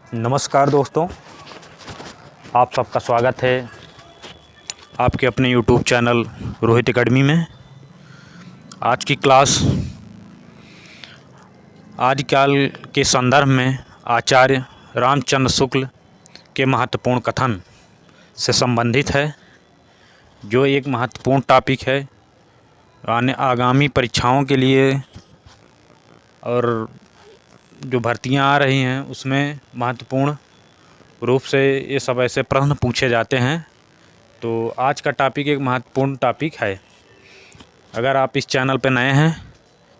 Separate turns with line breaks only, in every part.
नमस्कार दोस्तों, आप सबका स्वागत है आपके अपने YouTube चैनल रोहित एकेडमी में। आज की क्लास आदिकाल के संदर्भ में आचार्य रामचंद्र शुक्ल के महत्वपूर्ण कथन से संबंधित है, जो एक महत्वपूर्ण टॉपिक है आगामी परीक्षाओं के लिए और जो भर्तियां आ रही हैं उसमें महत्वपूर्ण रूप से ये सब ऐसे प्रश्न पूछे जाते हैं। तो आज का टॉपिक एक महत्वपूर्ण टॉपिक है। अगर आप इस चैनल पर नए हैं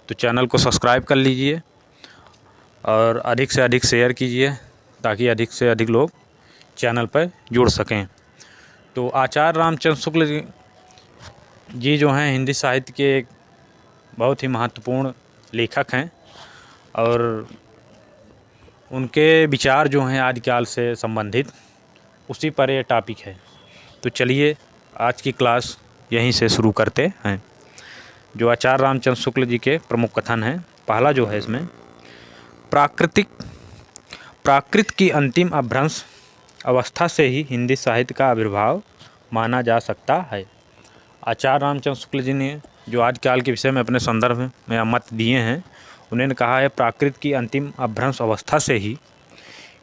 तो चैनल को सब्सक्राइब कर लीजिए और अधिक से अधिक शेयर कीजिए ताकि अधिक से अधिक लोग चैनल पर जुड़ सकें। तो आचार्य रामचंद्र शुक्ल जी जो हैं हिंदी साहित्य के एक बहुत ही महत्वपूर्ण लेखक हैं और उनके विचार जो हैं आदिकाल से संबंधित उसी पर यह टॉपिक है। तो चलिए आज की क्लास यहीं से शुरू करते हैं। जो आचार्य रामचंद्र शुक्ल जी के प्रमुख कथन हैं, पहला जो है इसमें प्राकृत की अंतिम अभ्रंश अवस्था से ही हिंदी साहित्य का आविर्भाव माना जा सकता है। आचार्य रामचंद्र शुक्ल जी ने जो आदिकाल के विषय में अपने संदर्भ में मत दिए हैं, उन्होंने कहा है प्राकृत की अंतिम अभ्रंश अवस्था से ही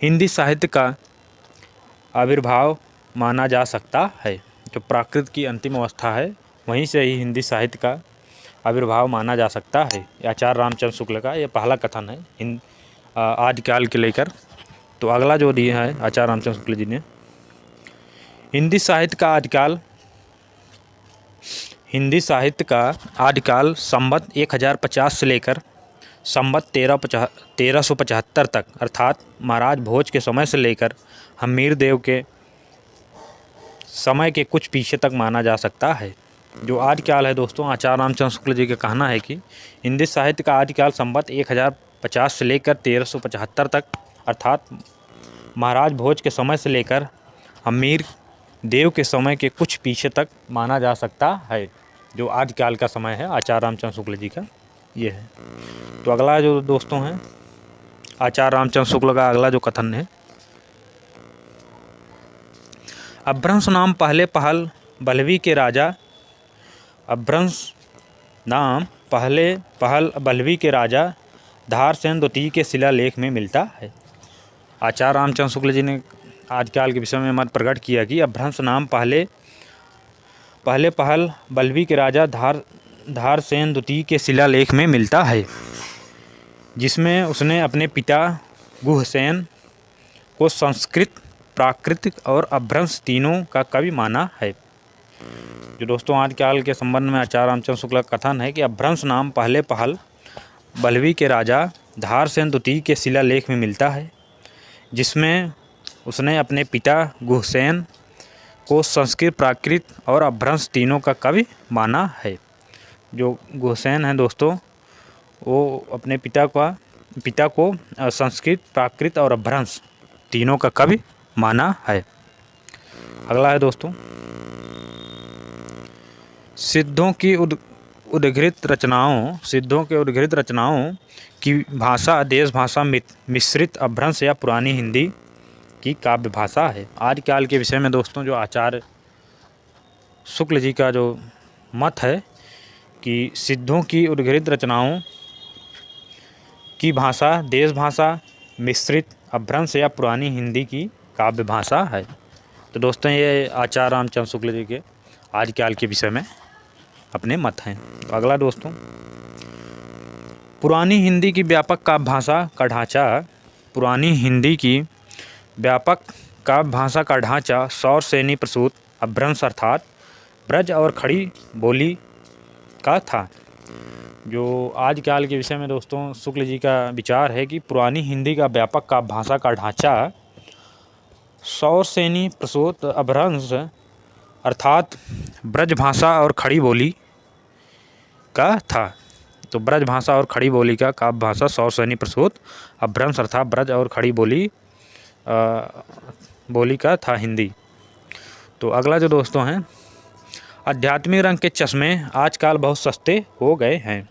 हिंदी साहित्य का आविर्भाव माना जा सकता है। जो प्राकृत की अंतिम अवस्था है वहीं से ही हिंदी साहित्य का आविर्भाव माना जा सकता है। आचार्य रामचंद्र शुक्ल का यह पहला कथन है आदिकाल के लेकर। तो अगला जो दिया है आचार्य रामचंद्र शुक्ल जी ने, हिंदी साहित्य का आदिकाल संवत 1050 से लेकर संवत 1375 तक, अर्थात महाराज भोज के समय से लेकर हमीर देव के समय के कुछ पीछे तक माना जा सकता है। जो आदिकाल है दोस्तों, आचार्य रामचंद्र शुक्ल जी का कहना है कि हिंदी साहित्य का आदिकाल संवत 1050 से लेकर 1375 तक, अर्थात महाराज भोज के समय से लेकर हमीर देव के समय के कुछ पीछे तक माना जा सकता है। जो आदिकाल का समय है आचार्य रामचंद्र शुक्ल जी का ये है। तो अगला जो दोस्तों है आचार्य रामचंद्र शुक्ल का अगला जो कथन है, अभ्रंश नाम पहले पहल बल्लवी के राजा धारसेन द्वितीय के शिलालेख में मिलता है। आचार्य रामचंद्र शुक्ल जी ने आदिकाल के विषय में मत प्रकट किया कि अभ्रंश नाम पहले पहल बल्लवी के राजा धारसेन द्वितीय के शिलालेख में मिलता है, जिसमें उसने अपने पिता गुहसेन को संस्कृत, प्राकृतिक और अभ्रंश तीनों का कवि माना है। जो दोस्तों आदिकाल के संबंध में आचार्य रामचंद्र शुक्ल का कथन है कि अभ्रंश नाम पहले पहल बल्लवी के राजा धारसेन द्वितीय के शिलालेख में मिलता है, जिसमें उसने अपने पिता गुहसेन को संस्कृत, प्राकृत और अभ्रंश तीनों का कवि माना है। जो गुहसेन है दोस्तों, वो अपने पिता को संस्कृत, प्राकृत और अभ्रंश तीनों का कवि माना है। अगला है दोस्तों, सिद्धों के उद्घृत रचनाओं की भाषा देश भाषा मिश्रित अभ्रंश या पुरानी हिंदी की काव्य भाषा है। आदिकाल के विषय में दोस्तों जो आचार्य शुक्ल जी का जो मत है कि सिद्धों की उद्घृत रचनाओं की भाषा देश भाषा मिश्रित अभ्रंश या पुरानी हिंदी की काव्य भाषा है। तो दोस्तों ये आचार्य रामचंद्र शुक्ल जी के आदिकाल के विषय में अपने मत हैं। तो अगला दोस्तों, पुरानी हिंदी की व्यापक काव्य भाषा का ढांचा सौर सेनी प्रसूत अभ्रंश अर्थात ब्रज और खड़ी बोली का था। जो आदिकाल के विषय में दोस्तों शुक्ल जी का विचार है कि पुरानी हिंदी का व्यापक काव्य भाषा का ढांचा सौर सेनी प्रसूत अभ्रंश अर्थात ब्रज भाषा और खड़ी बोली का था। तो ब्रज भाषा और खड़ी बोली का काव्य भाषा सौर सेनी प्रसूत अभ्रंश अर्थात ब्रज और खड़ी बोली का था हिंदी। तो अगला जो दोस्तों हैं, आध्यात्मिक रंग के चश्मे आजकल बहुत सस्ते हो गए हैं।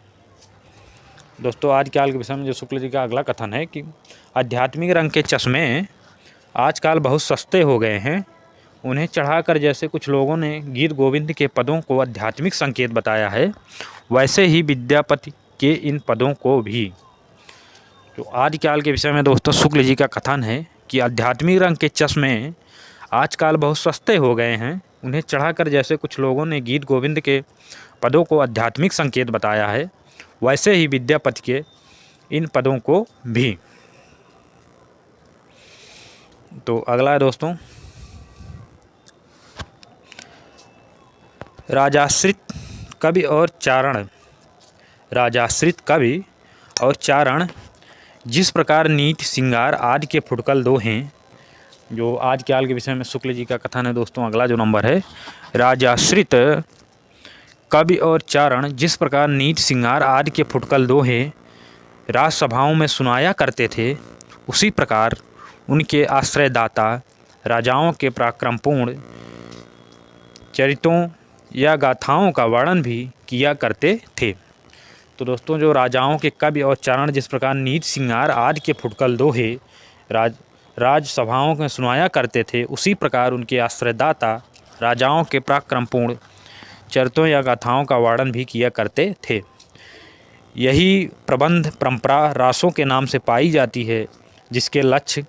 दोस्तों आदिकाल के विषय में जो शुक्ल जी का अगला कथन है कि आध्यात्मिक रंग के चश्मे आजकल बहुत सस्ते हो गए हैं, उन्हें चढ़ाकर जैसे कुछ लोगों ने गीत गोविंद के पदों को आध्यात्मिक संकेत बताया है, वैसे ही विद्यापति के इन पदों को भी। तो आदिकाल के विषय में दोस्तों शुक्ल जी का कथन है कि आध्यात्मिक रंग के चश्मे आजकल बहुत सस्ते हो गए हैं, उन्हें चढ़ाकर जैसे कुछ लोगों ने गीत गोविंद के पदों को आध्यात्मिक संकेत बताया है, वैसे ही विद्यापति के इन पदों को भी। तो अगला है दोस्तों, राजाश्रित कवि और चारण। राजाश्रित कवि और चारण जिस प्रकार नीति श्रृंगार आदि के फुटकल दो हैं। जो आदिकाल के विषय में शुक्ल जी का कथन है दोस्तों, अगला जो नंबर है, राजाश्रित कवि और चारण जिस प्रकार नीति श्रृंगार आदि के फुटकल दो हैं राजसभाओं में सुनाया करते थे, उसी प्रकार उनके आश्रयदाता राजाओं के पराक्रमपूर्ण चरित्रों या गाथाओं का वर्णन भी किया करते थे। तो दोस्तों जो राजाओं के कवि और चारण जिस प्रकार नीति श्रृंगार आदि के फुटकल दोहे राजसभाओं में सुनाया करते थे, उसी प्रकार उनके आश्रयदाता राजाओं के पराक्रमपूर्ण चरित्रों या गाथाओं का वर्णन भी किया करते थे। यही प्रबंध परंपरा रासों के नाम से पाई जाती है, जिसके लक्ष्य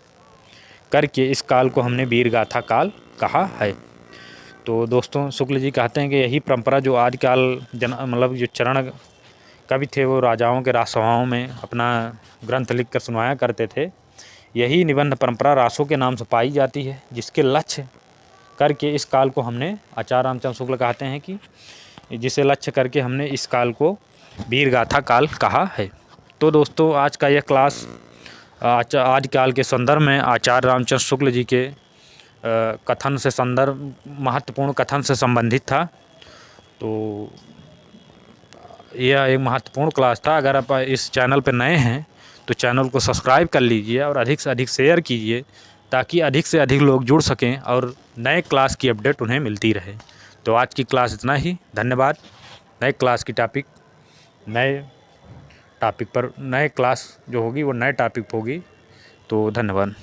करके इस काल को हमने वीर गाथा काल कहा है। तो दोस्तों शुक्ल जी कहते हैं कि यही परंपरा जो आदिकाल मतलब जो चरण कवि थे वो राजाओं के राजसभाओं में अपना ग्रंथ लिख कर सुनाया करते थे, यही निबंध परंपरा रासों के नाम से पाई जाती है, जिसके लक्ष्य करके इस काल को हमने आचार्य रामचंद्र शुक्ल कहते हैं कि जिसे लक्ष्य करके हमने इस काल को वीर गाथा काल कहा है। तो दोस्तों आज का यह क्लास आदिकाल के संदर्भ में आचार्य रामचंद्र शुक्ल जी के कथन से महत्वपूर्ण कथन से संबंधित था। तो यह एक महत्वपूर्ण क्लास था। अगर आप इस चैनल पर नए हैं तो चैनल को सब्सक्राइब कर लीजिए और अधिक से अधिक शेयर कीजिए, ताकि अधिक से अधिक लोग जुड़ सकें और नए क्लास की अपडेट उन्हें मिलती रहे। तो आज की क्लास इतना ही, धन्यवाद। नए क्लास की नए टॉपिक पर नए क्लास जो होगी वो नए टॉपिक होगी। तो धन्यवाद।